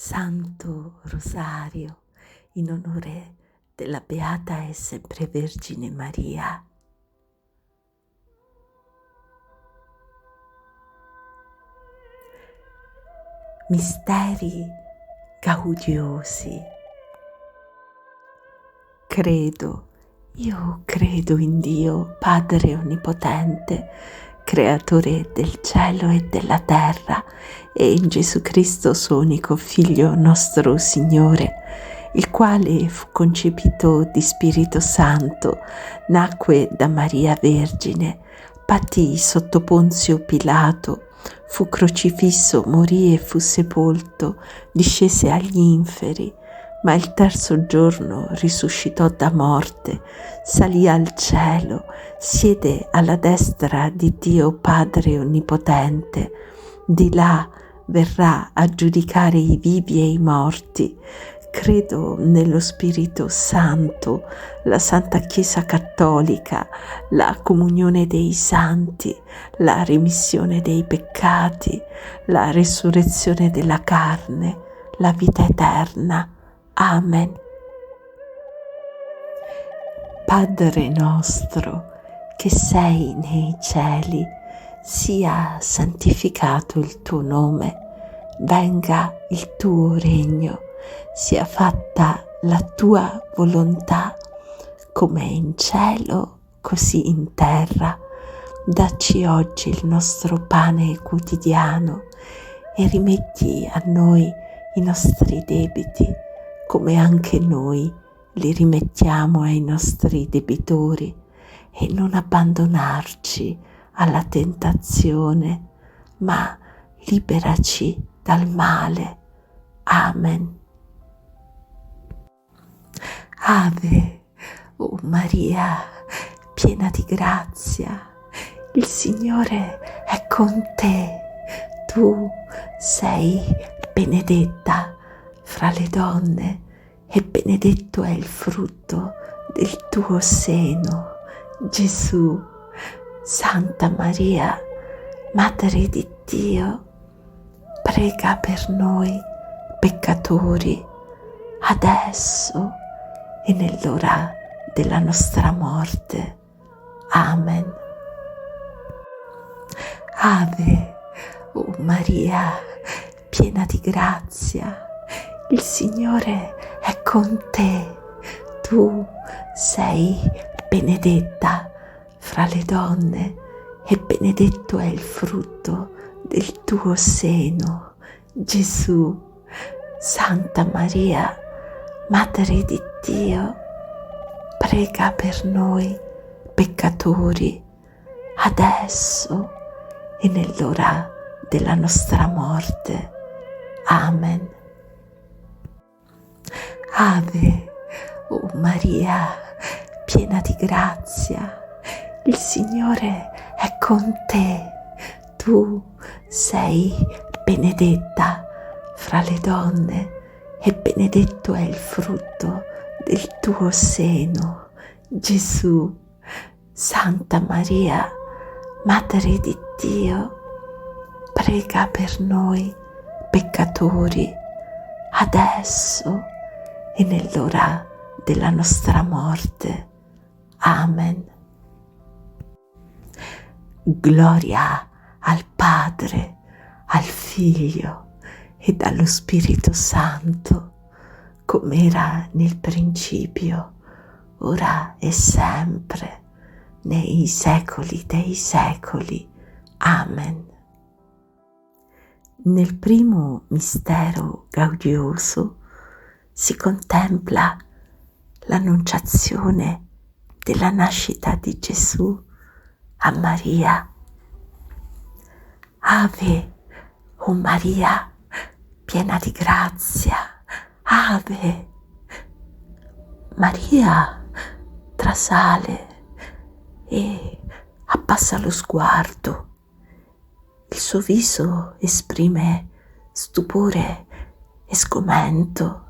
Santo Rosario, in onore della Beata e Sempre Vergine Maria. Misteri gaudiosi. Io credo in Dio, Padre Onnipotente, Creatore del cielo e della terra, e in Gesù Cristo, suo unico Figlio, nostro Signore, il quale fu concepito di Spirito Santo, nacque da Maria Vergine, patì sotto Ponzio Pilato, fu crocifisso, morì e fu sepolto, discese agli inferi, ma il terzo giorno risuscitò da morte, salì al cielo, siede alla destra di Dio Padre Onnipotente, di là verrà a giudicare i vivi e i morti. Credo nello Spirito Santo, la Santa Chiesa Cattolica, la comunione dei santi, la remissione dei peccati, la resurrezione della carne, la vita eterna. Amen. Padre nostro, che sei nei cieli, sia santificato il tuo nome, venga il tuo regno, sia fatta la tua volontà, come in cielo, così in terra. Dacci oggi il nostro pane quotidiano e rimetti a noi i nostri debiti, come anche noi li rimettiamo ai nostri debitori, e non abbandonarci alla tentazione, ma liberaci dal male. Amen. Ave, o Maria, piena di grazia, il Signore è con te. Tu sei benedetta fra le donne, e benedetto è il frutto del tuo seno, Gesù. Santa Maria, Madre di Dio, prega per noi peccatori, adesso e nell'ora della nostra morte. Amen. Ave, o Maria, piena di grazia, il Signore è con te. Tu sei benedetta fra le donne, e benedetto è il frutto del tuo seno, Gesù. Santa Maria, Madre di Dio, prega per noi peccatori, adesso e nell'ora della nostra morte. Amen. Ave, o Maria, piena di grazia, il Signore è con te. Tu sei benedetta fra le donne, e benedetto è il frutto del tuo seno, Gesù. Santa Maria, Madre di Dio, prega per noi peccatori, adesso e nell'ora della nostra morte. Amen. Gloria al Padre, al Figlio ed allo Spirito Santo, come era nel principio, ora e sempre, nei secoli dei secoli. Amen. Nel primo mistero gaudioso si contempla l'annunciazione della nascita di Gesù a Maria. Ave, o Maria, piena di grazia. Ave. Maria trasale e abbassa lo sguardo. Il suo viso esprime stupore e sgomento.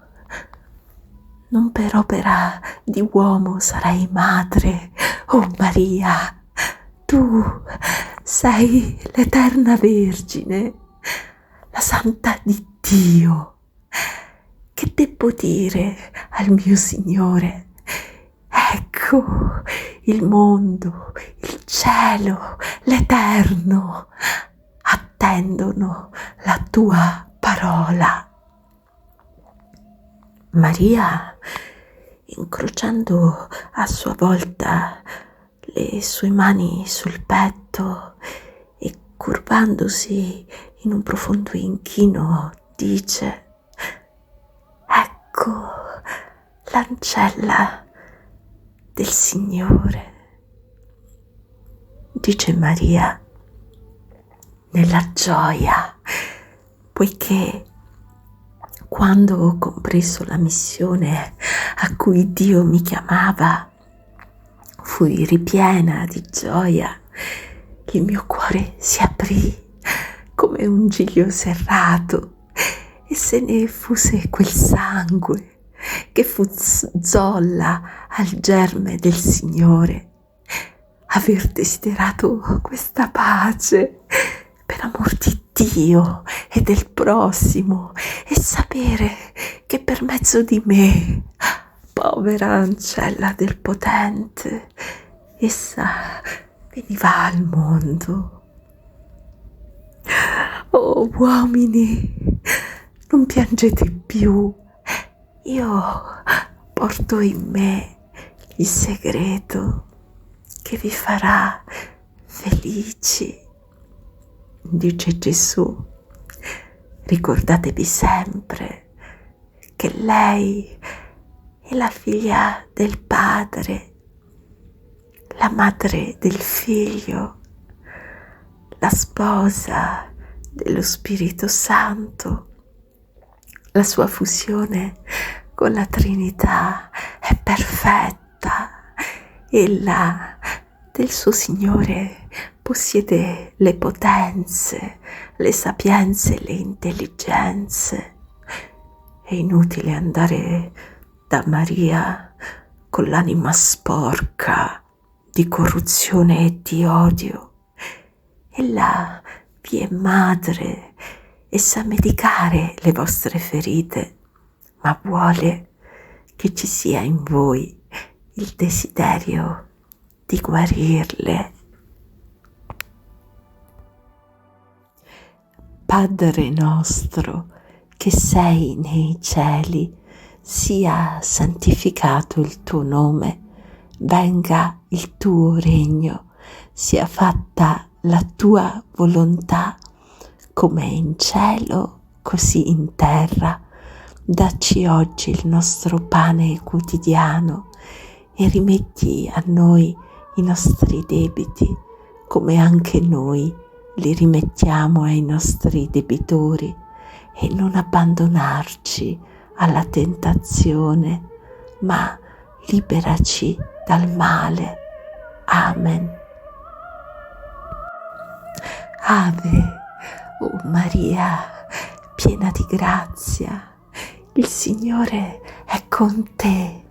Non per opera di uomo sarai madre, o Maria. Tu sei l'Eterna Vergine, la Santa di Dio. che debbo dire al mio Signore? Ecco, il mondo, il cielo, l'Eterno attendono la tua parola. Maria, incrociando a sua volta le sue mani sul petto e curvandosi in un profondo inchino, dice: ecco l'ancella del Signore. Dice Maria nella gioia, poiché quando ho compreso la missione a cui Dio mi chiamava, fui ripiena di gioia, il mio cuore si aprì come un giglio serrato e se ne effuse quel sangue che fu zolla al germe del Signore. Aver desiderato questa pace per amor di Dio e del prossimo e sapere che per mezzo di me, povera ancella del Potente, essa veniva al mondo. Oh uomini, non piangete più, io porto in me il segreto che vi farà felici. Dice Gesù, ricordatevi sempre che lei è la figlia del Padre, la madre del Figlio, la sposa dello Spirito Santo. La sua fusione con la Trinità è perfetta. Ella del suo Signore possiede le potenze, le sapienze e le intelligenze. È inutile andare da Maria con l'anima sporca di corruzione e di odio. Ella vi è madre e sa medicare le vostre ferite, ma vuole che ci sia in voi il desiderio di guarirle. Padre nostro che sei nei cieli, sia santificato il tuo nome, venga il tuo regno, sia fatta la tua volontà, come in cielo, così in terra. Dacci oggi il nostro pane quotidiano e rimetti a noi i nostri debiti, come anche noi li rimettiamo ai nostri debitori, e non abbandonarci alla tentazione, ma liberaci dal male. Amen. Ave, o Maria, piena di grazia, il Signore è con te.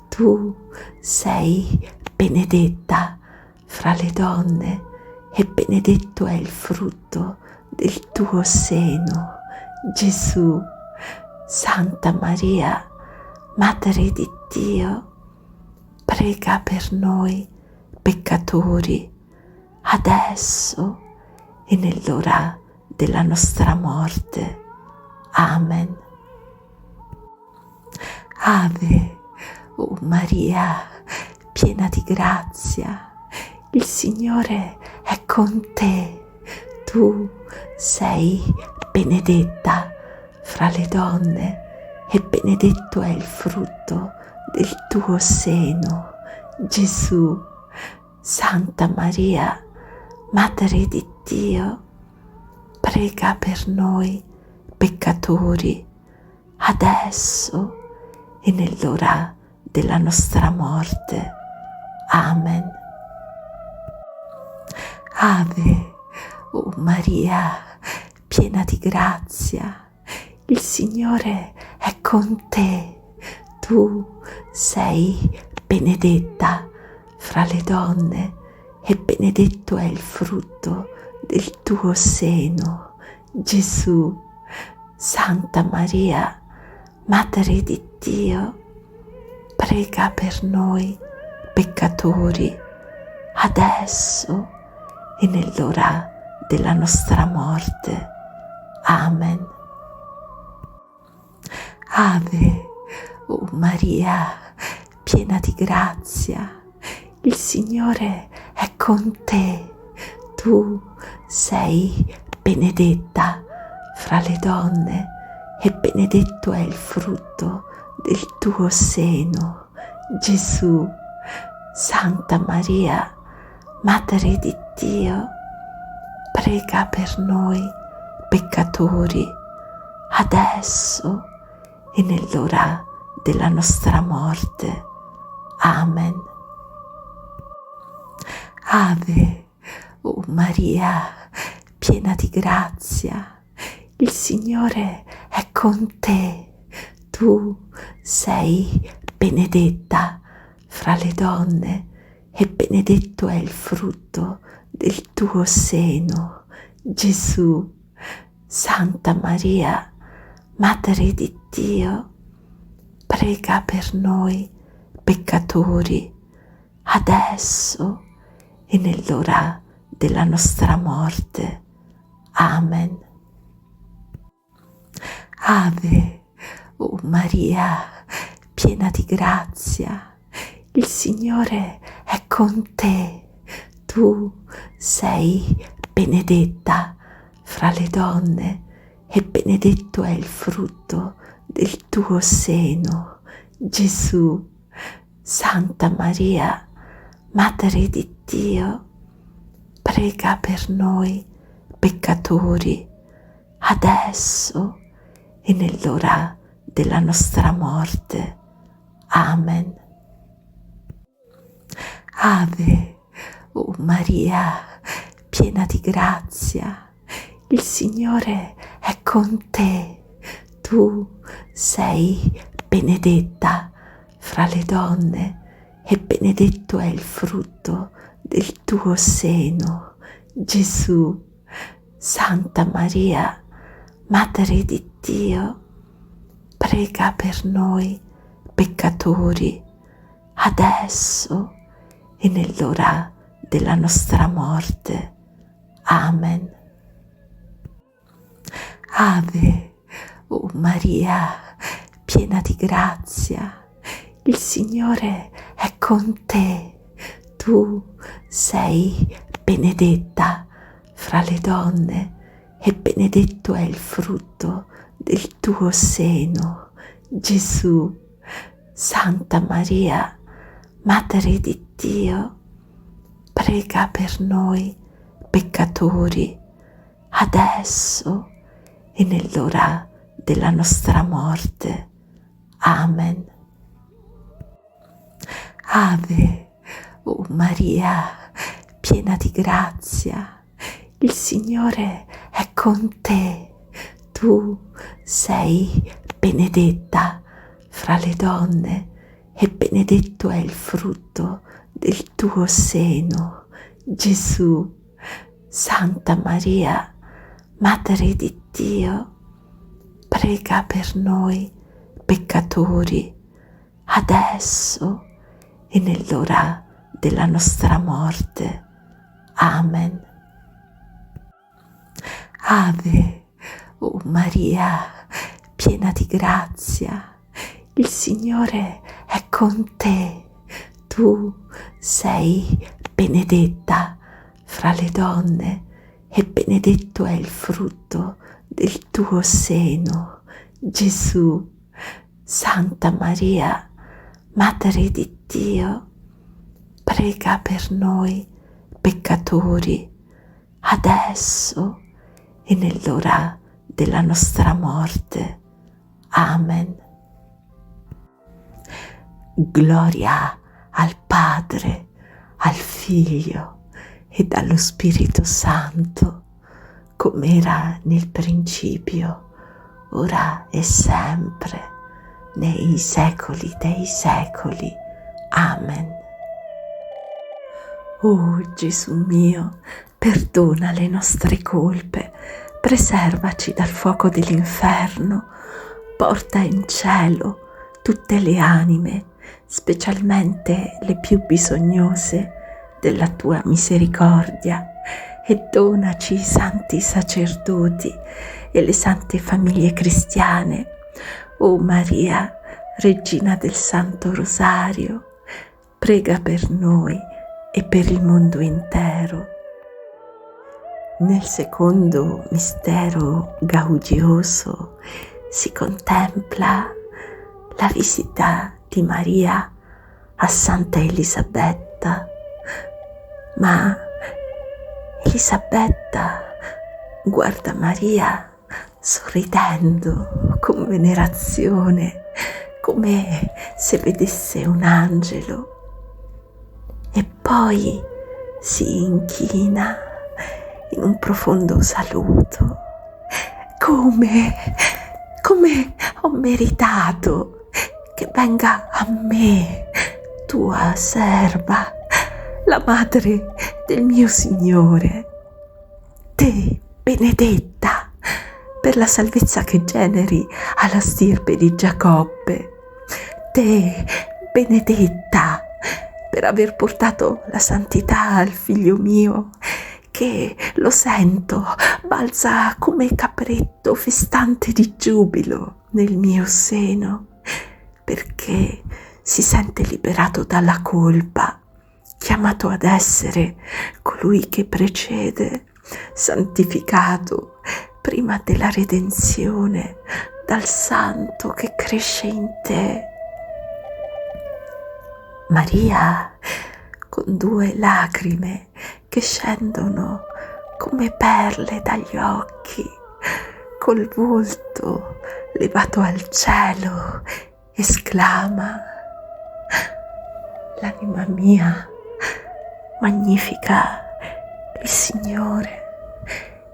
Tu sei benedetta fra le donne e benedetto è il frutto del tuo seno, Gesù. Santa Maria, Madre di Dio, prega per noi peccatori, adesso e nell'ora della nostra morte. Amen. Ave, o Maria, piena di grazia, il Signore è con te. Tu sei benedetta fra le donne e benedetto è il frutto del tuo seno, Gesù. Santa Maria, Madre di Dio, prega per noi peccatori, adesso e nell'ora della nostra morte. Amen. Ave, o Maria, piena di grazia, il Signore è con te. Tu sei benedetta fra le donne e benedetto è il frutto del tuo seno, Gesù. Santa Maria, Madre di Dio, prega per noi peccatori, adesso e nell'ora della nostra morte. Amen. Ave, o Maria, piena di grazia, il Signore è con te. Tu sei benedetta fra le donne e benedetto è il frutto del tuo seno, Gesù. Santa Maria, Madre di Dio, prega per noi peccatori, adesso e nell'ora della nostra morte. Amen. Ave, o Maria, piena di grazia, il Signore è con te. Tu sei benedetta fra le donne e benedetto è il frutto del tuo seno, Gesù. Santa Maria, Madre di Dio, prega per noi peccatori, adesso e nell'ora della nostra morte. Amen. Ave, o Maria, piena di grazia, il Signore è con te. Tu sei benedetta fra le donne e benedetto è il frutto del tuo seno, Gesù. Santa Maria, Madre di Dio, prega per noi peccatori, adesso e nell'ora della nostra morte. Amen. Ave, o Maria, piena di grazia, il Signore è con te. Tu sei benedetta fra le donne e benedetto è il frutto del tuo seno, Gesù. Santa Maria, Madre di Dio, prega per noi peccatori, adesso e nell'ora della nostra morte. Amen. Ave, o Maria, piena di grazia, il Signore è con te. Tu sei benedetta fra le donne e benedetto è il frutto del tuo seno, Gesù. Santa Maria, Madre di Dio, prega per noi peccatori, adesso e nell'ora della nostra morte. Amen. Ave, o Maria, piena di grazia, il Signore è con te. Tu sei benedetta fra le donne e benedetto è il frutto del tuo seno, Gesù. Santa Maria, Madre di Dio, prega per noi peccatori, adesso e nell'ora della nostra morte. Amen. Ave, o Maria, piena di grazia, il Signore è con te. Tu sei benedetta fra le donne e benedetto è il frutto del tuo seno, Gesù. Santa Maria, Madre di Dio, prega per noi peccatori, adesso e nell'ora della nostra morte. Amen. Gloria al Padre, al Figlio ed allo Spirito Santo, come era nel principio, ora e sempre, nei secoli dei secoli. Amen. Oh Gesù mio, perdona le nostre colpe, preservaci dal fuoco dell'inferno, porta in cielo tutte le anime, specialmente le più bisognose della tua misericordia, e donaci i santi sacerdoti e le sante famiglie cristiane. O Maria, Regina del Santo Rosario, prega per noi e per il mondo intero. Nel secondo mistero gaudioso si contempla la visita di Maria a Santa Elisabetta, ma Elisabetta guarda Maria sorridendo con venerazione, come se vedesse un angelo, e poi si inchina in un profondo saluto. Come ho meritato che venga a me, tua serva, la madre del mio Signore. Te, benedetta, per la salvezza che generi alla stirpe di Giacobbe. Te, benedetta, per aver portato la santità al figlio mio, che, lo sento, balza come capretto festante di giubilo nel mio seno, perché si sente liberato dalla colpa, chiamato ad essere colui che precede, santificato prima della redenzione dal santo che cresce in te. Maria, con 2 lacrime che scendono come perle dagli occhi, col volto levato al cielo, esclama: l'anima mia magnifica il Signore,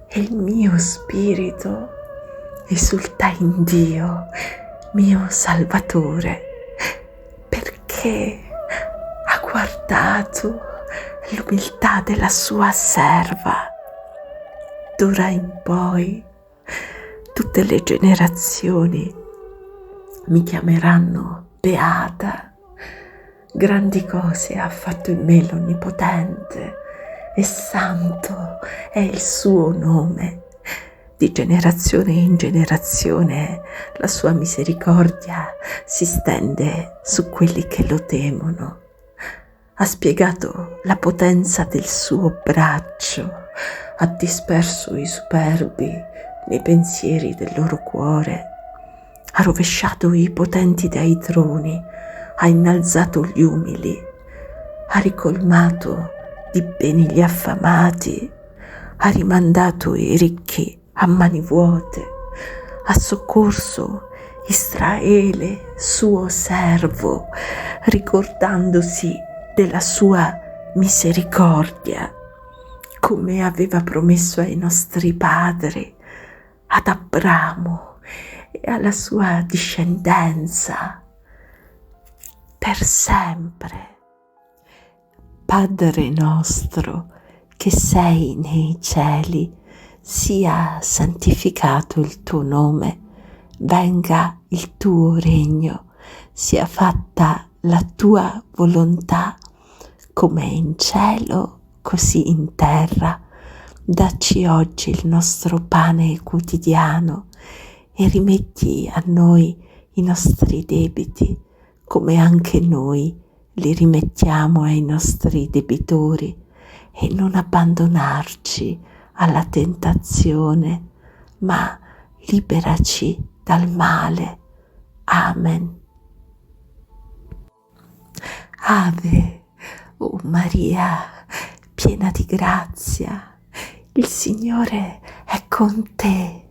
e il mio spirito esulta in Dio, mio Salvatore, perché ha guardato l'umiltà della sua serva. D'ora in poi tutte le generazioni mi chiameranno beata. Grandi cose ha fatto in me l'Onnipotente, e santo è il suo nome. Di generazione in generazione la sua misericordia si stende su quelli che lo temono. Ha spiegato la potenza del suo braccio, ha disperso i superbi nei pensieri del loro cuore, ha rovesciato i potenti dai troni, ha innalzato gli umili, ha ricolmato di beni gli affamati, ha rimandato i ricchi a mani vuote, ha soccorso Israele, suo servo, ricordandosi della sua misericordia, come aveva promesso ai nostri padri, ad Abramo e alla sua discendenza per sempre. Padre nostro che sei nei cieli, sia santificato il tuo nome, venga il tuo regno, sia fatta la tua volontà, come in cielo, così in terra. Dacci oggi il nostro pane quotidiano e rimetti a noi i nostri debiti, come anche noi li rimettiamo ai nostri debitori, e non abbandonarci alla tentazione, ma liberaci dal male. Amen. Ave, o Maria, piena di grazia, il Signore è con te.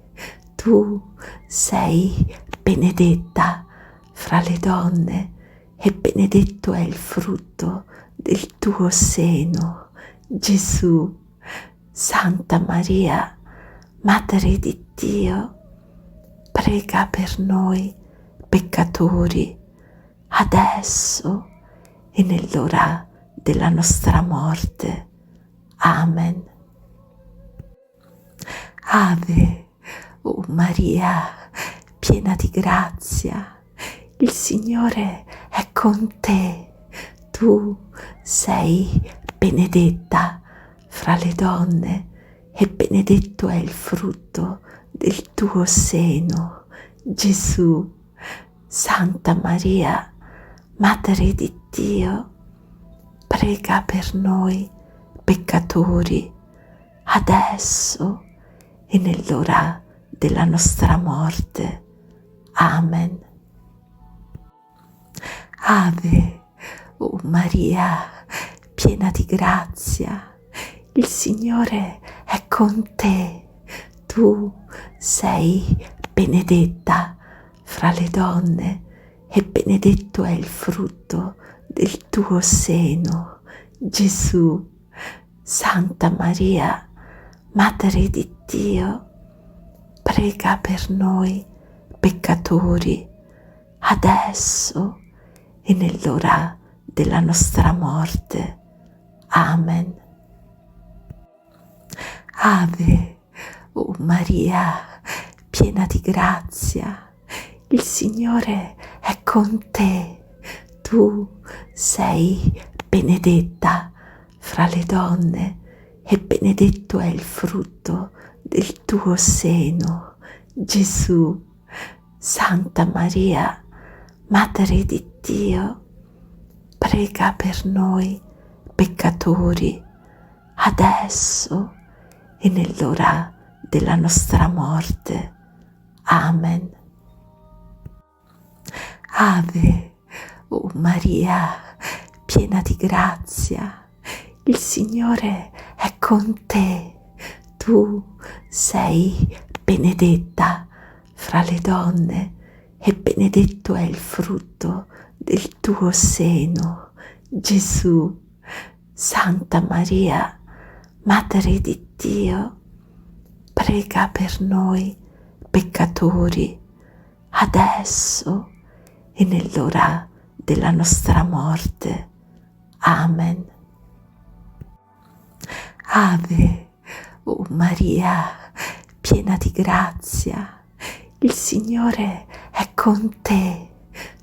Tu sei benedetta fra le donne, e benedetto è il frutto del tuo seno, Gesù. Santa Maria, Madre di Dio, prega per noi peccatori, adesso e nell'ora della nostra morte. Amen. Ave, o Maria, piena di grazia, il Signore è con te. Tu sei benedetta fra le donne e benedetto è il frutto del tuo seno, Gesù. Santa Maria, Madre di Dio, prega per noi peccatori, adesso e nell'ora della nostra morte. Amen. Ave, o Maria, piena di grazia, il Signore è con te. Tu sei benedetta fra le donne e benedetto è il frutto del tuo seno, Gesù. Santa Maria, Madre di Dio, prega per noi peccatori, adesso e nell'ora della nostra morte. Amen. Ave, o Maria, piena di grazia, il Signore è con te. Tu sei benedetta fra le donne e benedetto è il frutto del tuo seno, Gesù. Santa Maria, Madre di Dio, prega per noi peccatori, adesso e nell'ora della nostra morte. Amen. Ave, o Maria, piena di grazia, il Signore è con te. Tu sei benedetta fra le donne e benedetto è il frutto del tuo seno, Gesù. Santa Maria, Madre di Dio, prega per noi peccatori, adesso e nell'ora della nostra morte. Amen. Ave, o Maria, piena di grazia, il Signore è con te.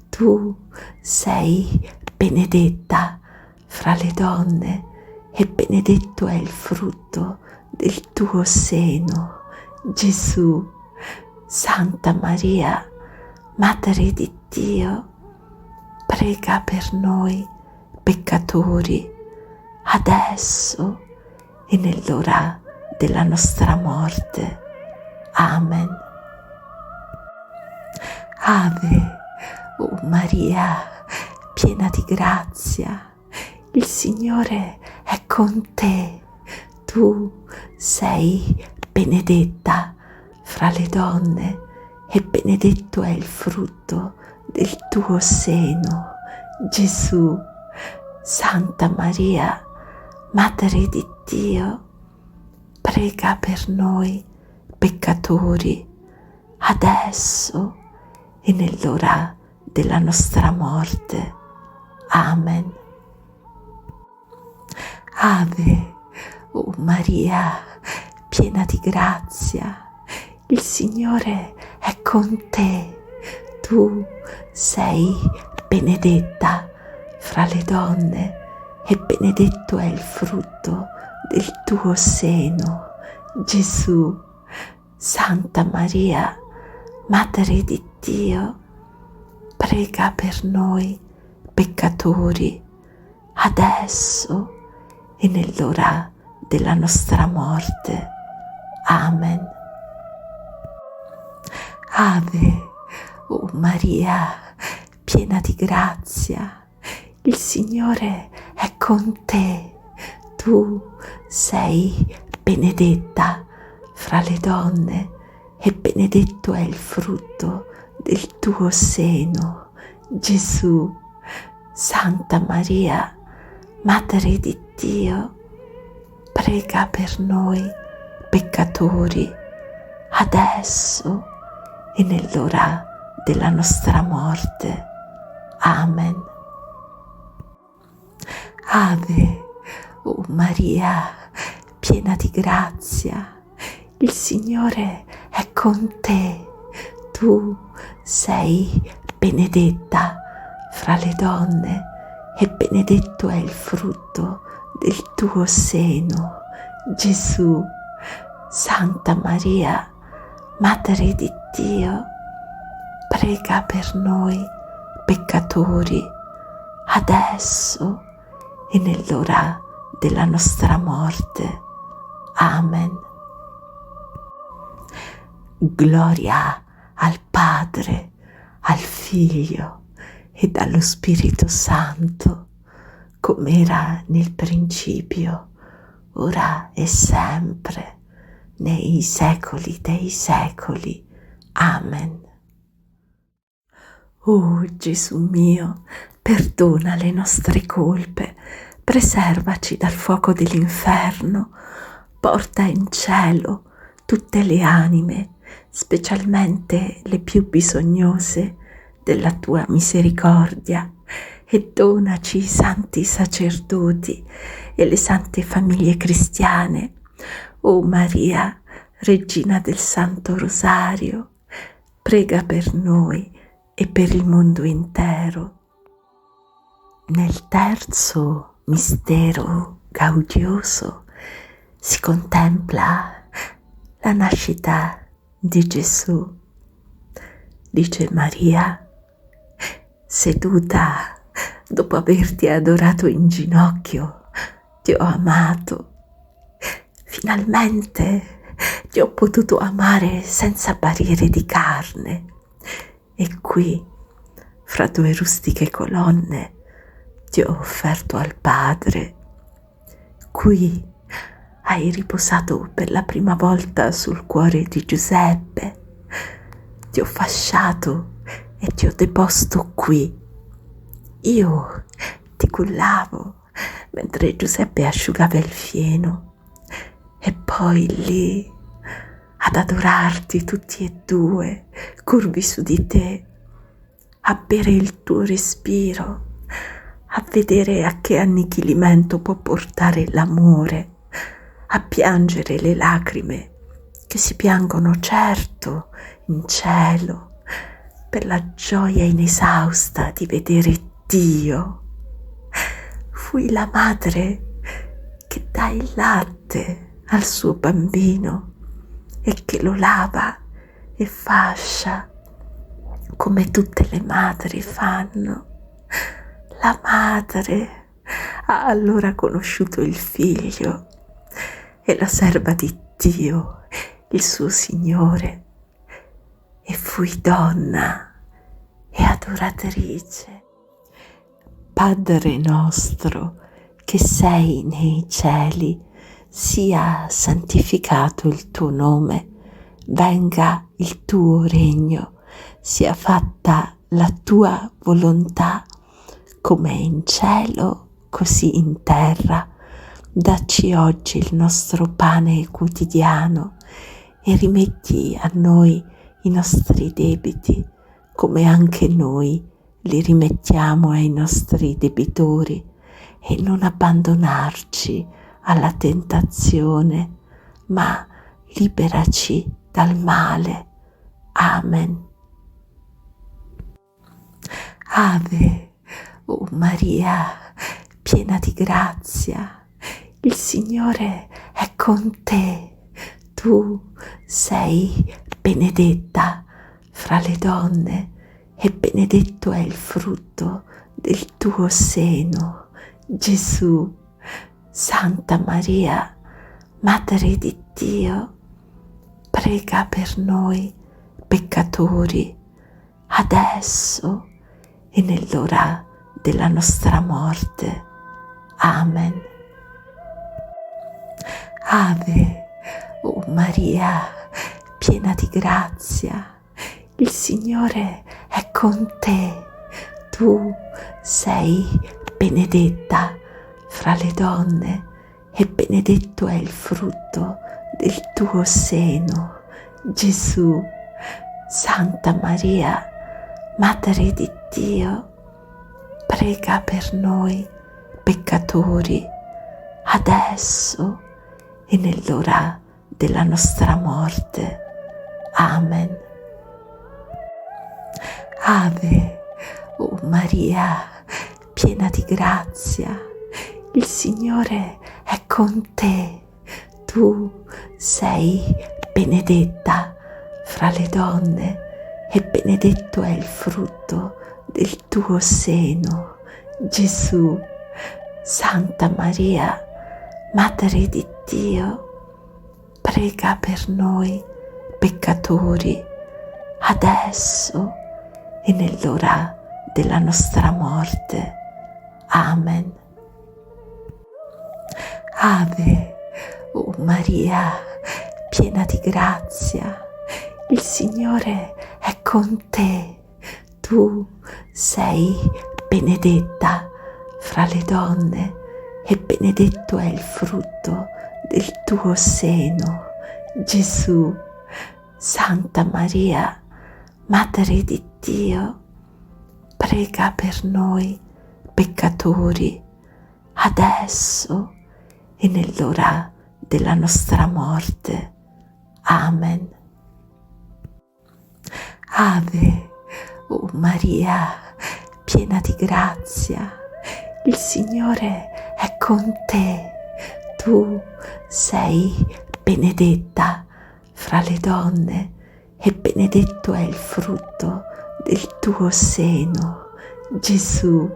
Tu sei benedetta fra le donne e benedetto è il frutto del tuo seno, Gesù. Santa Maria, Madre di Dio, prega per noi peccatori, adesso e nell'ora della nostra morte. Amen. Ave, o Maria, piena di grazia, il Signore è con te. Tu sei benedetta fra le donne e benedetto è il frutto del tuo seno, Gesù. Santa Maria, Madre di Dio, prega per noi peccatori, adesso e nell'ora della nostra morte. Amen. Ave, o Maria, piena di grazia, il Signore è con te. Tu sei benedetta fra le donne e benedetto è il frutto del tuo seno, Gesù. Santa Maria, Madre di Dio, prega per noi peccatori, adesso e nell'ora della nostra morte. Amen. Ave, o Maria, piena di grazia, il Signore è con te. Tu sei benedetta fra le donne e benedetto è il frutto del tuo seno, Gesù. Santa Maria, Madre di Dio, prega per noi peccatori, adesso e nell'ora della nostra morte. Amen. Ave, o Maria, piena di grazia, il Signore è con te. Tu sei benedetta fra le donne e benedetto è il frutto del tuo seno, Gesù. Santa Maria, Madre di Dio, prega per noi peccatori, adesso e nell'ora della nostra morte. Amen. Gloria al Padre, al Figlio ed allo Spirito Santo, come era nel principio, ora e sempre, nei secoli dei secoli. Amen. Oh Gesù mio, perdona le nostre colpe, preservaci dal fuoco dell'inferno, porta in cielo tutte le anime, specialmente le più bisognose della tua misericordia, e donaci i santi sacerdoti e le sante famiglie cristiane. O Maria, Regina del Santo Rosario, prega per noi e per il mondo intero. Nel terzo mistero gaudioso si contempla la nascita di Gesù. Dice Maria, seduta dopo averti adorato in ginocchio, ti ho amato. Finalmente ti ho potuto amare senza barriere di carne. E qui, fra due rustiche colonne, ti ho offerto al Padre. Qui hai riposato per la prima volta sul cuore di Giuseppe. Ti ho fasciato e ti ho deposto qui. Io ti cullavo mentre Giuseppe asciugava il fieno, e poi lì, ad adorarti tutti e due, curvi su di te, a bere il tuo respiro, a vedere a che annichilimento può portare l'amore, a piangere le lacrime che si piangono certo in cielo per la gioia inesausta di vedere Dio. Fui la madre che dà il latte al suo bambino e che lo lava e fascia come tutte le madri fanno. La madre ha allora conosciuto il figlio e la serva di Dio, il suo Signore, e fui donna e adoratrice. Padre nostro che sei nei cieli, sia santificato il tuo nome, venga il tuo regno, sia fatta la tua volontà, come in cielo, così in terra. Dacci oggi il nostro pane quotidiano e rimetti a noi i nostri debiti, come anche noi li rimettiamo ai nostri debitori, e non abbandonarci alla tentazione, ma liberaci dal male. Amen. Ave, o Maria, piena di grazia, il Signore è con te. Tu sei benedetta fra le donne e benedetto è il frutto del tuo seno, Gesù. Santa Maria, Madre di Dio, prega per noi peccatori, adesso e nell'ora della nostra morte. Amen. Ave, o Maria, piena di grazia, il Signore è con te. Tu sei benedetta fra le donne e benedetto è il frutto del tuo seno, Gesù. Santa Maria, Madre di Dio, prega per noi peccatori, adesso e nell'ora della nostra morte. Amen. Ave, o Maria, piena di grazia, il Signore è con te. Tu sei benedetta fra le donne e benedetto è il frutto del tuo seno, Gesù. Santa Maria, Madre di Dio, prega per noi peccatori, adesso e nell'ora della nostra morte. Amen. Ave, o Maria, piena di grazia, il Signore è con te. Tu sei benedetta fra le donne e benedetto è il frutto del tuo seno, Gesù. Santa Maria, Madre di Dio, prega per noi peccatori, adesso e nell'ora della nostra morte. Amen. Ave, o Maria, piena di grazia, il Signore è con te. Tu sei benedetta fra le donne e benedetto è il frutto del tuo seno, Gesù.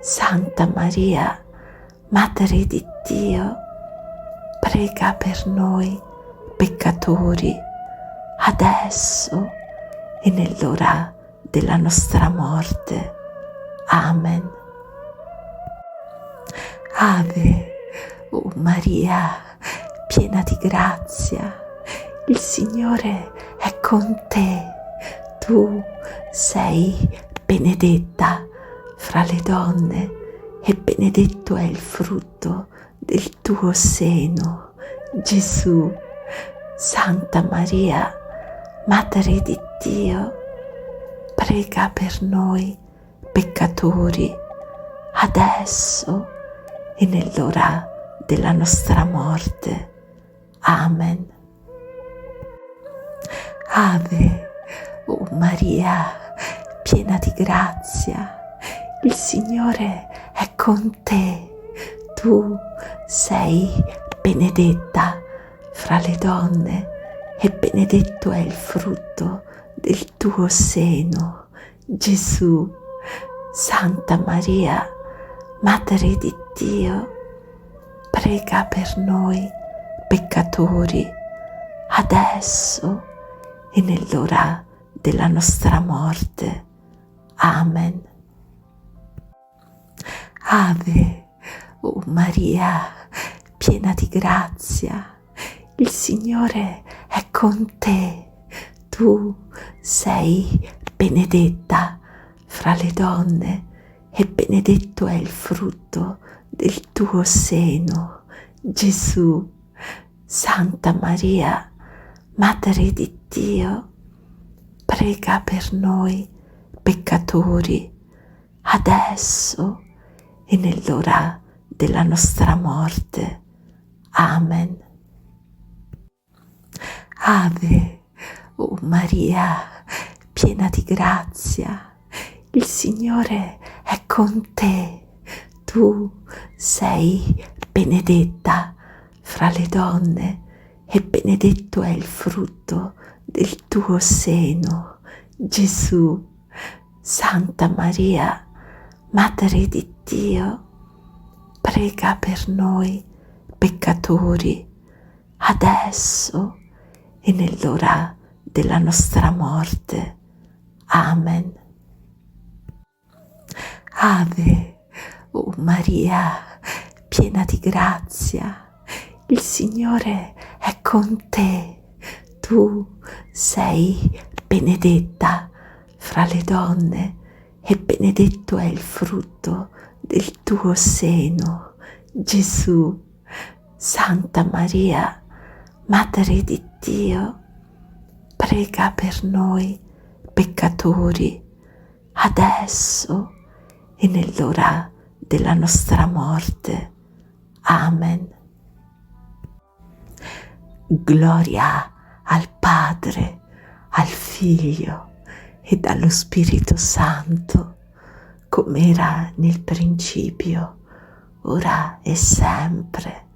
Santa Maria, Madre di Dio, prega per noi peccatori, adesso e nell'ora della nostra morte. Amen. Ave, o Maria, piena di grazia, il Signore è con te. Tu sei benedetta fra le donne e benedetto è il frutto del tuo seno, Gesù. Santa Maria, Madre di Dio, prega per noi peccatori, adesso e nell'ora della nostra morte. Amen. Ave, o Maria, piena di grazia, il Signore è con te. Tu sei benedetta fra le donne e benedetto è il frutto del tuo seno, Gesù. Santa Maria, Madre di Dio, prega per noi peccatori, adesso e nell'ora della nostra morte. Amen. Ave, o Maria, piena di grazia, il Signore è con te. Tu sei benedetta fra le donne e benedetto è il frutto del tuo seno, Gesù. Santa Maria, Madre di Dio, prega per noi peccatori, adesso e nell'ora della nostra morte. Amen. Ave, o Maria, piena di grazia, il Signore è con te. Tu sei benedetta fra le donne e benedetto è il frutto del tuo seno, Gesù. Santa Maria, Madre di Dio, prega per noi peccatori, adesso e nell'ora della nostra morte. Amen. Ave, o Maria, piena di grazia, il Signore è con te. Tu sei benedetta fra le donne e benedetto è il frutto del tuo seno, Gesù. Santa Maria, Madre di Dio, prega per noi peccatori, adesso e nell'ora della nostra morte. Amen. Gloria al Padre, al Figlio e dallo Spirito Santo, come era nel principio, ora e sempre,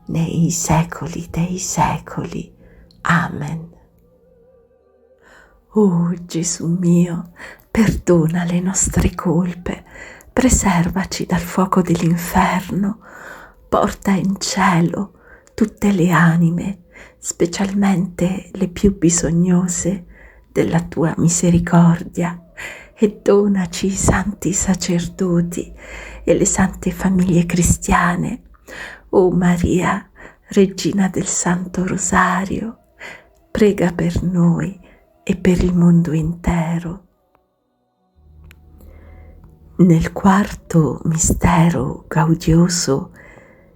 nei secoli dei secoli. Amen. Oh Gesù mio, perdona le nostre colpe, preservaci dal fuoco dell'inferno, porta in cielo tutte le anime, specialmente le più bisognose della tua misericordia, e donaci i santi sacerdoti e le sante famiglie cristiane. O Maria, Regina del Santo Rosario, prega per noi e per il mondo intero. Nel quarto mistero gaudioso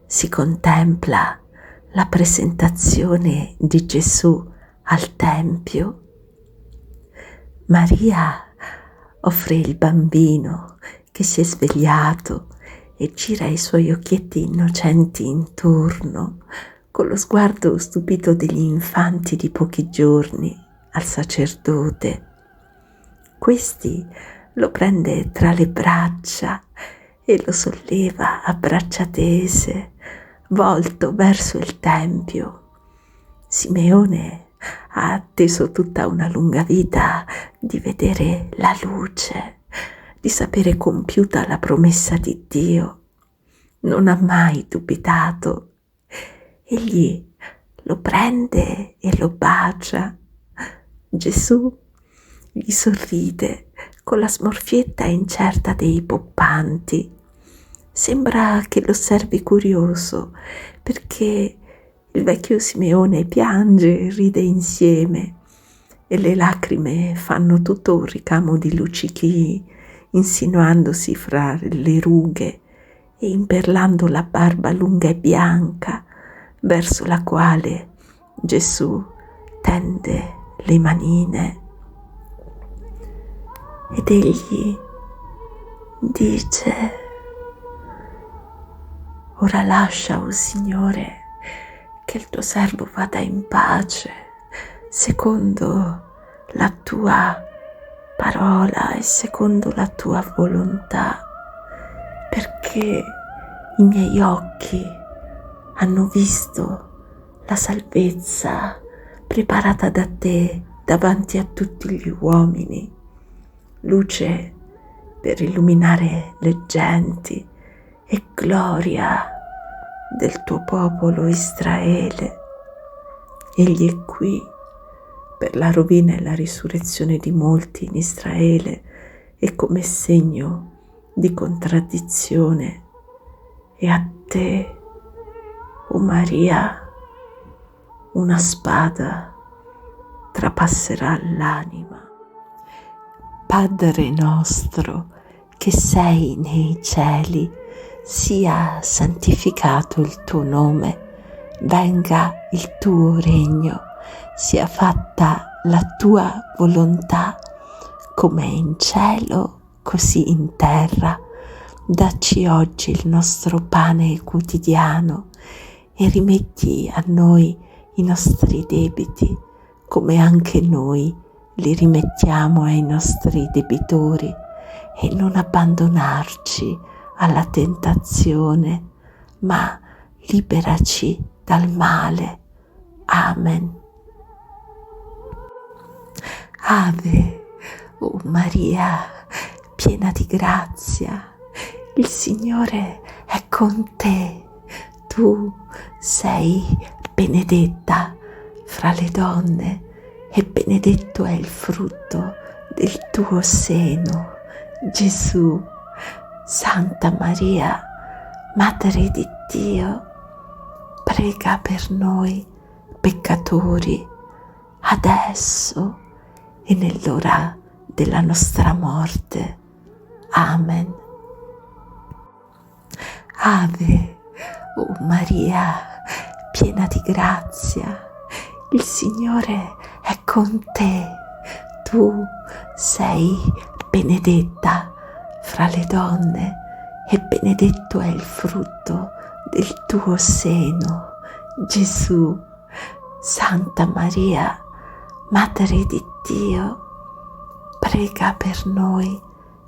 si contempla la presentazione di Gesù al Tempio. Maria offre il bambino che si è svegliato e gira i suoi occhietti innocenti intorno, con lo sguardo stupito degli infanti di pochi giorni, al sacerdote. Questi lo prende tra le braccia e lo solleva a braccia tese, volto verso il Tempio. Simeone ha atteso tutta una lunga vita di vedere la luce, di sapere compiuta la promessa di Dio. Non ha mai dubitato. Egli lo prende e lo bacia. Gesù gli sorride con la smorfietta incerta dei poppanti. Sembra che lo osservi curioso, perché il vecchio Simeone piange e ride insieme, e le lacrime fanno tutto un ricamo di luccichii, insinuandosi fra le rughe e imperlando la barba lunga e bianca, verso la quale Gesù tende le manine. Ed egli dice: ora lascia, o Signore, che il tuo servo vada in pace, secondo la tua parola e secondo la tua volontà, perché i miei occhi hanno visto la salvezza preparata da te davanti a tutti gli uomini, luce per illuminare le genti e gloria del tuo popolo Israele. Egli è qui per la rovina e la risurrezione di molti in Israele e come segno di contraddizione. E a te, o Maria, una spada trapasserà l'anima. Padre nostro che sei nei cieli, sia santificato il tuo nome, venga il tuo regno, sia fatta la tua volontà, come in cielo, così in terra. Dacci oggi il nostro pane quotidiano e rimetti a noi i nostri debiti, come anche noi li rimettiamo ai nostri debitori, e non abbandonarci alla tentazione, ma liberaci dal male. Amen. Ave, o Maria, piena di grazia, il Signore è con te. Tu sei benedetta fra le donne e benedetto è il frutto del tuo seno, Gesù. Santa Maria, Madre di Dio, prega per noi peccatori, adesso e nell'ora della nostra morte. Amen. Ave, o Maria, piena di grazia, il Signore è con te. Tu sei benedetta fra le donne e benedetto è il frutto del tuo seno, Gesù. Santa Maria, Madre di Dio, prega per noi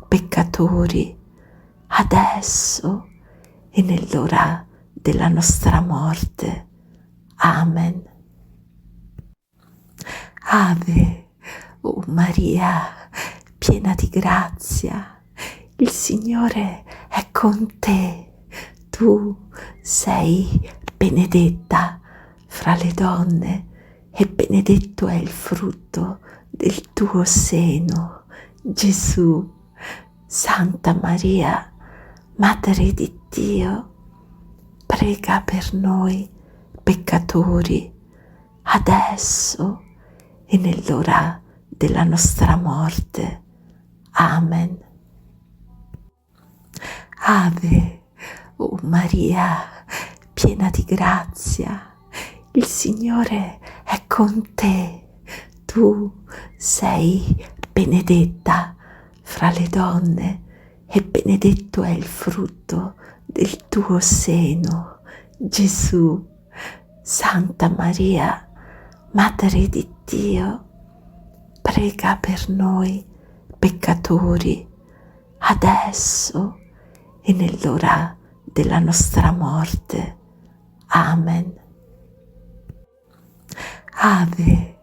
peccatori, adesso e nell'ora della nostra morte. Amen. Ave, o Maria, piena di grazia, il Signore è con te. Tu sei benedetta fra le donne e benedetto è il frutto del tuo seno, Gesù. Santa Maria, Madre di Dio, prega per noi peccatori, adesso e nell'ora della nostra morte. Amen. Ave, o Maria, piena di grazia, il Signore è con te. Tu sei benedetta fra le donne e benedetto è il frutto del tuo seno, Gesù. Santa Maria, Madre di Dio, prega per noi peccatori, adesso e nell'ora della nostra morte. Amen. Ave,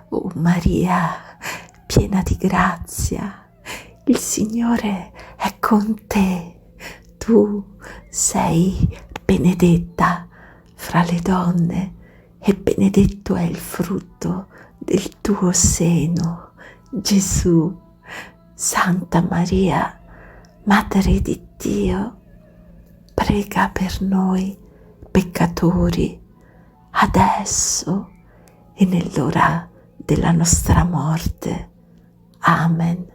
o Maria, piena di grazia, il Signore è con te. Tu sei benedetta fra le donne e benedetto è il frutto del tuo seno, Gesù. Santa Maria, Madre di Dio, prega per noi peccatori, adesso e nell'ora della nostra morte. Amen.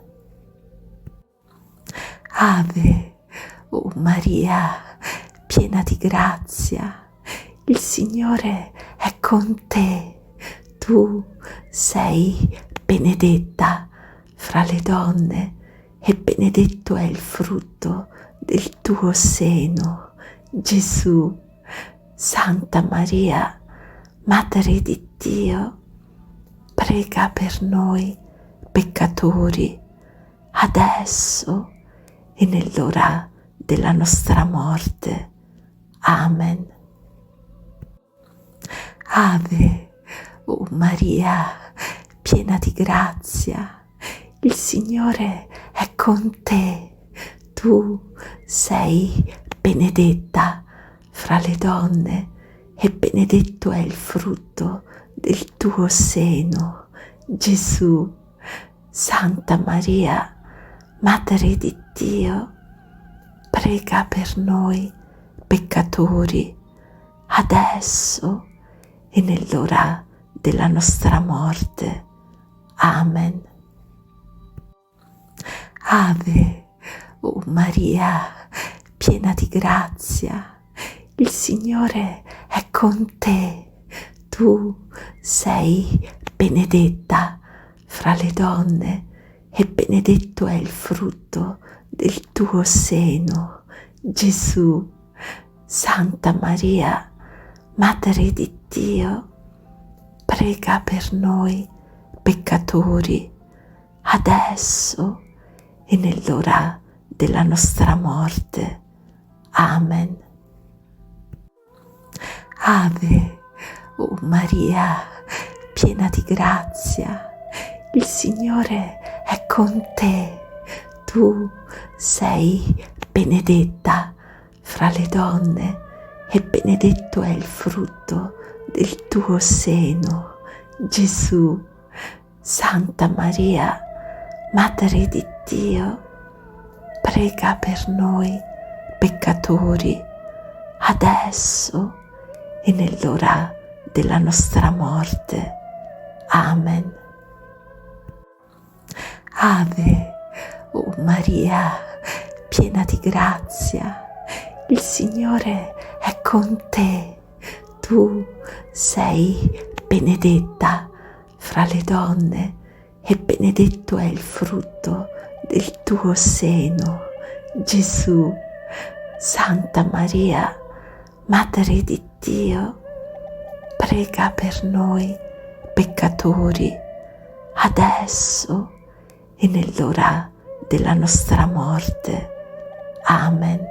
Ave, o Maria, piena di grazia, il Signore è con te. Tu sei benedetta fra le donne e benedetto è il frutto del tuo seno, Gesù. Santa Maria, Madre di Dio, prega per noi peccatori, adesso e nell'ora della nostra morte. Amen. Ave, o Maria, piena di grazia, il Signore è con te. Tu sei benedetta fra le donne e benedetto è il frutto del tuo seno, Gesù. Santa Maria, Madre di Dio, prega per noi peccatori, adesso e nell'ora della nostra morte. Amen. Ave, o Maria, piena di grazia, il Signore è con te. Tu sei benedetta fra le donne e benedetto è il frutto del tuo seno, Gesù. Santa Maria, Madre di Dio, prega per noi peccatori, adesso e nell'ora della nostra morte. Amen. Ave, o Maria, piena di grazia, il Signore è con te. Tu sei benedetta fra le donne e benedetto è il frutto del tuo seno, Gesù. Santa Maria, Madre di Dio, prega per noi peccatori, adesso e nell'ora della nostra morte. Amen. Ave, o Maria, piena di grazia, il Signore è con te. Tu sei benedetta fra le donne e benedetto è il frutto del tuo seno, Gesù. Santa Maria, Madre di Dio, prega per noi peccatori, adesso e nell'ora della nostra morte. Amen.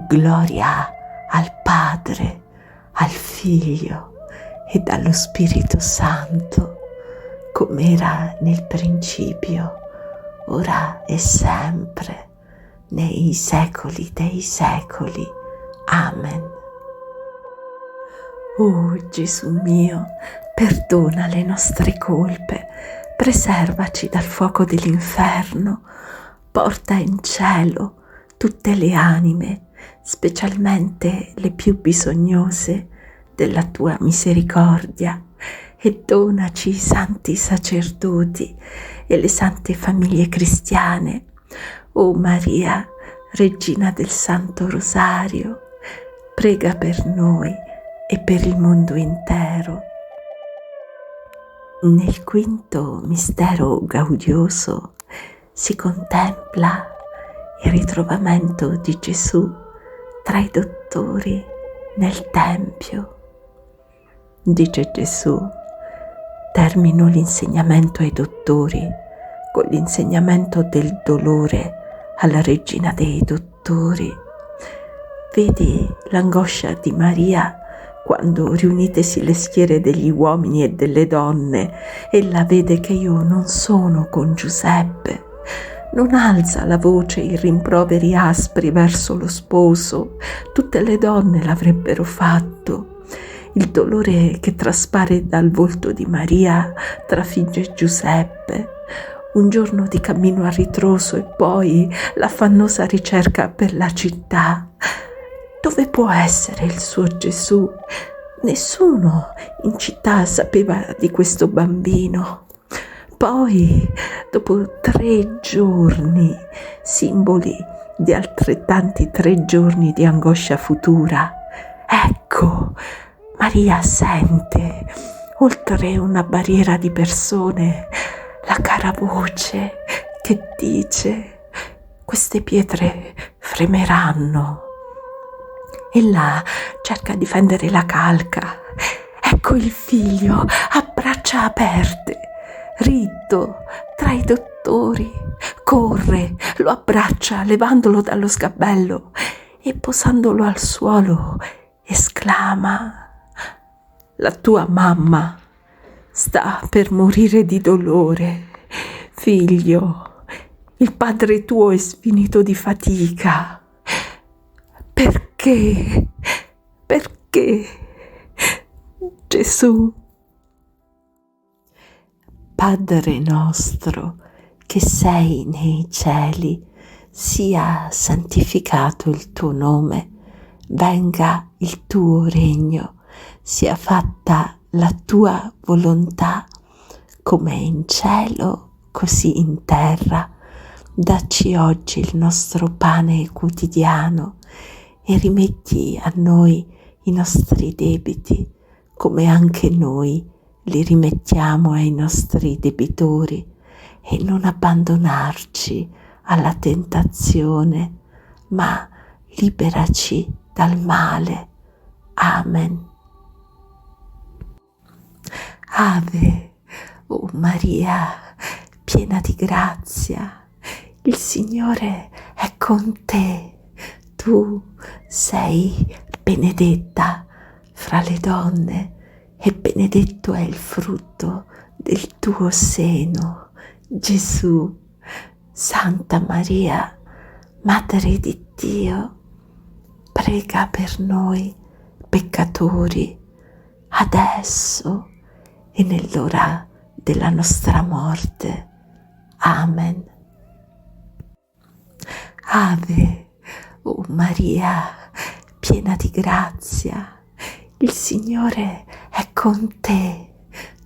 Gloria al Padre, al Figlio e allo Spirito Santo, come era nel principio, ora e sempre, nei secoli dei secoli. Amen. Oh Gesù mio, perdona le nostre colpe, preservaci dal fuoco dell'inferno, porta in cielo tutte le anime, specialmente le più bisognose della tua misericordia, e donaci i santi sacerdoti e le sante famiglie cristiane. O Maria, Regina del Santo Rosario, prega per noi e per il mondo intero. Nel quinto mistero gaudioso si contempla il ritrovamento di Gesù tra i dottori nel Tempio. Dice Gesù: termino l'insegnamento ai dottori con l'insegnamento del dolore alla Regina dei dottori. Vedi l'angoscia di Maria quando, riunitesi le schiere degli uomini e delle donne, ella vede che io non sono con Giuseppe. Non alza la voce in rimproveri aspri verso lo sposo, tutte le donne l'avrebbero fatto. Il dolore che traspare dal volto di Maria trafigge Giuseppe. Un giorno di cammino a ritroso e poi l'affannosa ricerca per la città. Dove può essere il suo Gesù? Nessuno in città sapeva di questo bambino. Poi, dopo 3 giorni, simboli di altrettanti 3 giorni di angoscia futura, ecco, Maria sente, oltre una barriera di persone, la cara voce che dice: queste pietre fremeranno. Ella cerca di fendere la calca. Ecco il figlio a braccia aperte, ritto tra i dottori. Corre, lo abbraccia levandolo dallo sgabello e posandolo al suolo esclama: la tua mamma sta per morire di dolore. Figlio, il padre tuo è sfinito di fatica. Perché? Perché? Gesù. Padre nostro che sei nei cieli, sia santificato il tuo nome, venga il tuo regno, sia fatta la tua volontà, come in cielo, così in terra. Dacci oggi il nostro pane quotidiano e rimetti a noi i nostri debiti, come anche noi li rimettiamo ai nostri debitori, e non abbandonarci alla tentazione, ma liberaci dal male. Amen. Ave, o Maria, piena di grazia, il Signore è con te. Tu sei benedetta fra le donne e benedetto è il frutto del tuo seno, Gesù. Santa Maria, Madre di Dio, prega per noi peccatori, adesso e nell'ora della nostra morte. Amen. Ave, o Maria, piena di grazia, il Signore è con te.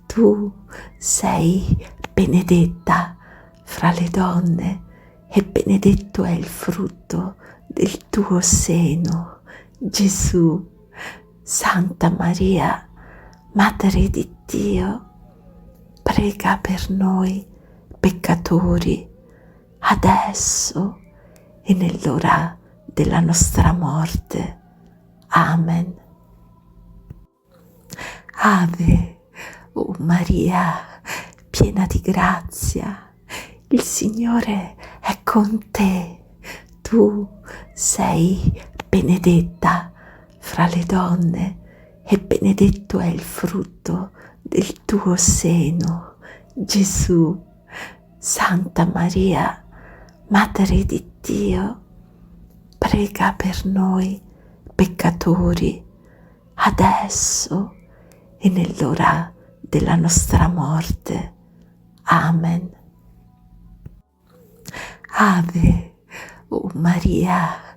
Tu sei benedetta fra le donne e benedetto è il frutto del tuo seno, Gesù. Santa Maria, Madre di Dio, prega per noi peccatori, adesso e nell'ora della nostra morte. Amen. Ave, o Maria, piena di grazia, il Signore è con te. Tu sei benedetta fra le donne e benedetto è il frutto del tuo seno, Gesù. Santa Maria, Madre di Dio, prega per noi peccatori, adesso e nell'ora della nostra morte. Amen. Ave, o Maria,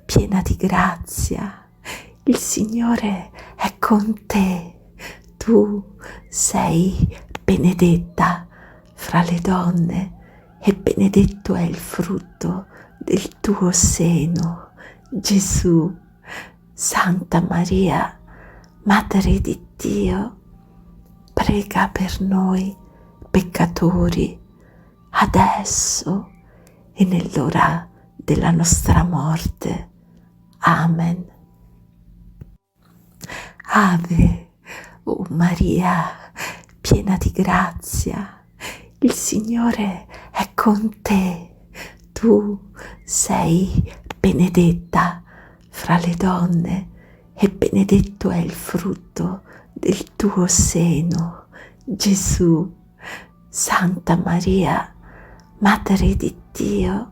piena di grazia, il Signore è con te. Tu sei benedetta fra le donne e benedetto è il frutto del tuo seno, Gesù. Santa Maria, Madre di Dio, prega per noi peccatori, adesso e nell'ora della nostra morte. Amen. Ave, o Maria, piena di grazia, il Signore è con te. Tu sei benedetta fra le donne e benedetto è il frutto del tuo seno, Gesù. Santa Maria, Madre di Dio,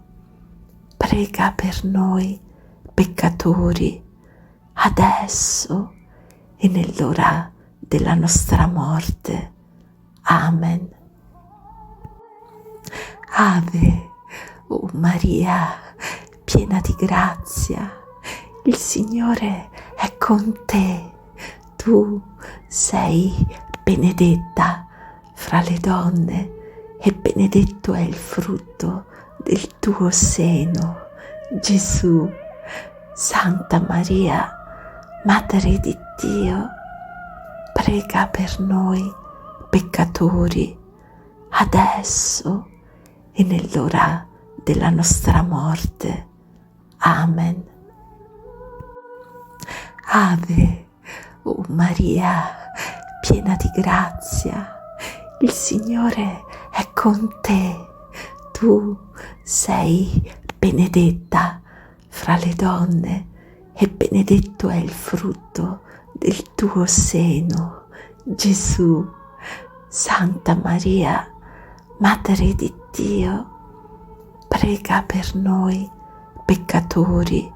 prega per noi peccatori, adesso e nell'ora della nostra morte. Amen. Ave, o Maria, piena di grazia, il Signore è con te. Tu sei benedetta fra le donne e benedetto è il frutto del tuo seno, Gesù. Santa Maria, Madre di Dio, prega per noi peccatori, adesso e nell'ora della nostra morte. Amen. Ave, o Maria, piena di grazia, il Signore è con te. Tu sei benedetta fra le donne e benedetto è il frutto del tuo seno, Gesù. Santa Maria, Madre di Dio, prega per noi peccatori,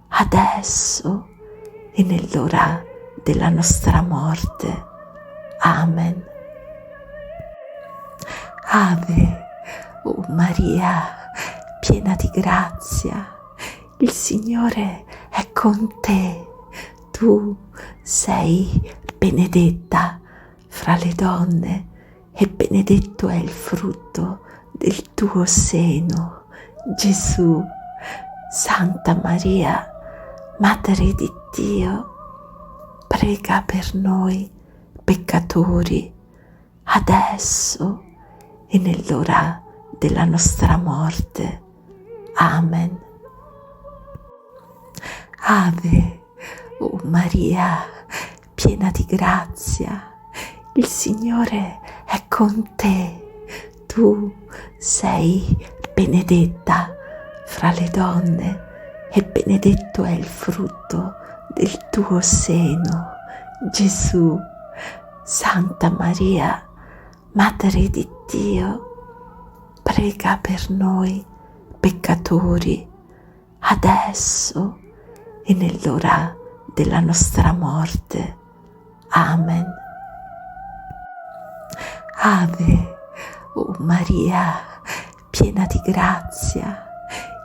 adesso e nell'ora della nostra morte. Amen. Ave, o Maria, piena di grazia, il Signore è con te. Tu sei benedetta fra le donne e benedetto è il frutto del tuo seno, Gesù. Santa Maria, Madre di Dio, prega per noi peccatori, adesso e nell'ora della nostra morte. Amen. Ave, o Maria, piena di grazia, il Signore è con te. Tu sei benedetta fra le donne e benedetto è il frutto del tuo seno, Gesù. Santa Maria, Madre di Dio, prega per noi peccatori, adesso e nell'ora della nostra morte. Amen. Ave, o Maria, piena di grazia,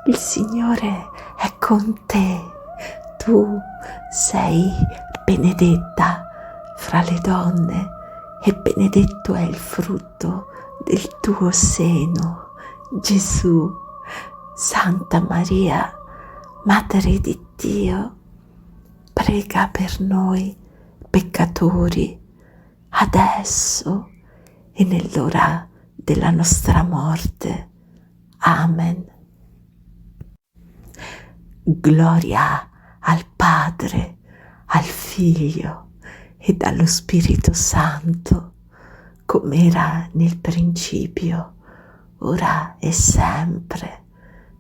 il Signore è con te. Tu sei benedetta fra le donne e benedetto è il frutto del tuo seno, Gesù. Santa Maria, Madre di Dio, prega per noi peccatori, adesso e nell'ora della nostra morte. Amen. Gloria al Padre, al Figlio e allo Spirito Santo, come era nel principio, ora e sempre,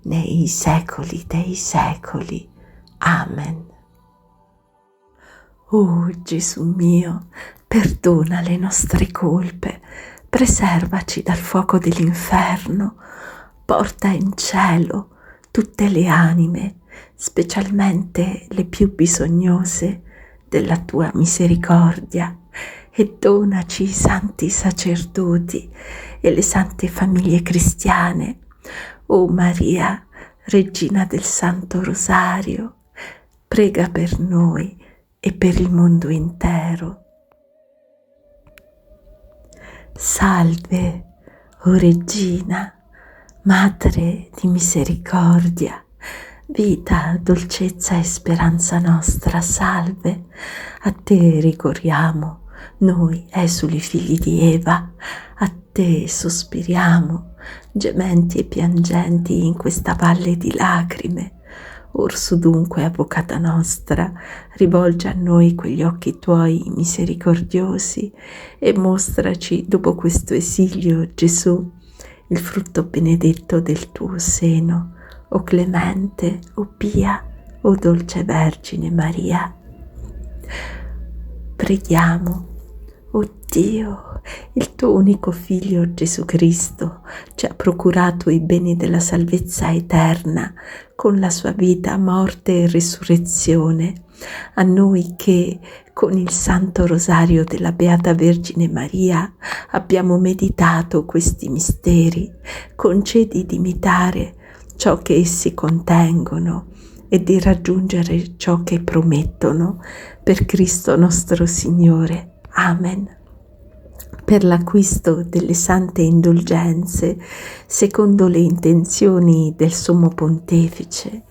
nei secoli dei secoli. Amen. Oh Gesù mio, perdona le nostre colpe, preservaci dal fuoco dell'inferno, porta in cielo tutte le anime, specialmente le più bisognose della tua misericordia, e donaci i santi sacerdoti e le sante famiglie cristiane. O Maria, Regina del Santo Rosario, prega per noi e per il mondo intero. Salve, o Regina, Madre di misericordia, vita, dolcezza e speranza nostra, salve. A te ricorriamo, noi esuli figli di Eva, a te sospiriamo, gementi e piangenti in questa valle di lacrime. Orso dunque, avvocata nostra, rivolgi a noi quegli occhi tuoi misericordiosi e mostraci dopo questo esilio, Gesù, il frutto benedetto del tuo seno, o clemente, o pia, o dolce Vergine Maria. Preghiamo. O Dio, il tuo unico Figlio Gesù Cristo ci ha procurato i beni della salvezza eterna con la sua vita, morte e risurrezione. A noi che, con il Santo Rosario della Beata Vergine Maria, abbiamo meditato questi misteri, concedi di imitare ciò che essi contengono e di raggiungere ciò che promettono, per Cristo nostro Signore. Amen. Per l'acquisto delle sante indulgenze, secondo le intenzioni del Sommo Pontefice,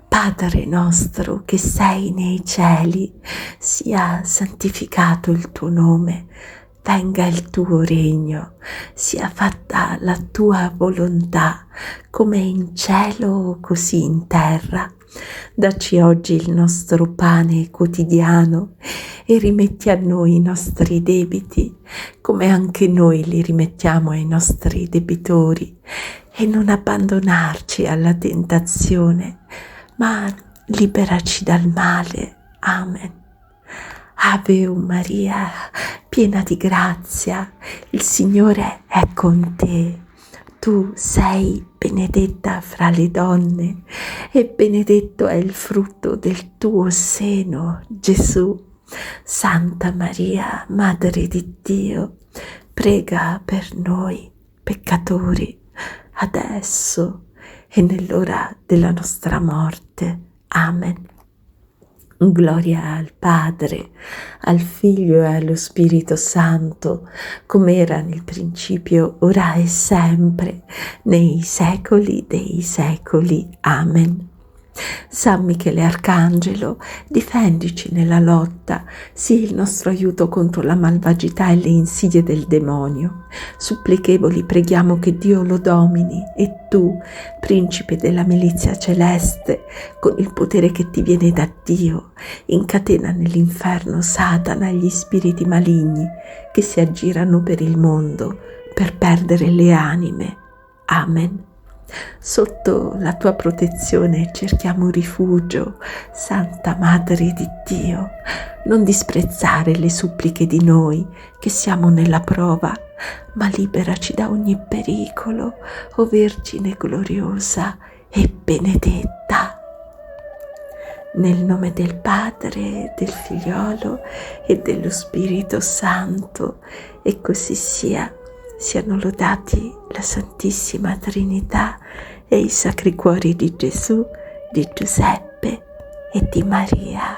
Padre nostro che sei nei cieli, sia santificato il tuo nome, venga il tuo regno, sia fatta la tua volontà, come in cielo così in terra. Dacci oggi il nostro pane quotidiano e rimetti a noi i nostri debiti, come anche noi li rimettiamo ai nostri debitori, e non abbandonarci alla tentazione, ma liberaci dal male. Amen. Ave Maria, piena di grazia, il Signore è con te. Tu sei benedetta fra le donne e benedetto è il frutto del tuo seno, Gesù. Santa Maria, Madre di Dio, prega per noi peccatori, adesso e nell'ora della nostra morte. Amen. Gloria al Padre, al Figlio e allo Spirito Santo, come era nel principio, ora e sempre, nei secoli dei secoli. Amen. San Michele Arcangelo, difendici nella lotta, sii il nostro aiuto contro la malvagità e le insidie del demonio. Supplichevoli preghiamo che Dio lo domini, e tu, principe della milizia celeste, con il potere che ti viene da Dio, incatena nell'inferno Satana e gli spiriti maligni che si aggirano per il mondo per perdere le anime. Amen. Sotto la tua protezione cerchiamo rifugio, Santa Madre di Dio. Non disprezzare le suppliche di noi che siamo nella prova, ma liberaci da ogni pericolo, o Vergine gloriosa e benedetta. Nel nome del Padre, del Figliolo e dello Spirito Santo, e così sia. Siano lodati la Santissima Trinità e i Sacri Cuori di Gesù, di Giuseppe e di Maria.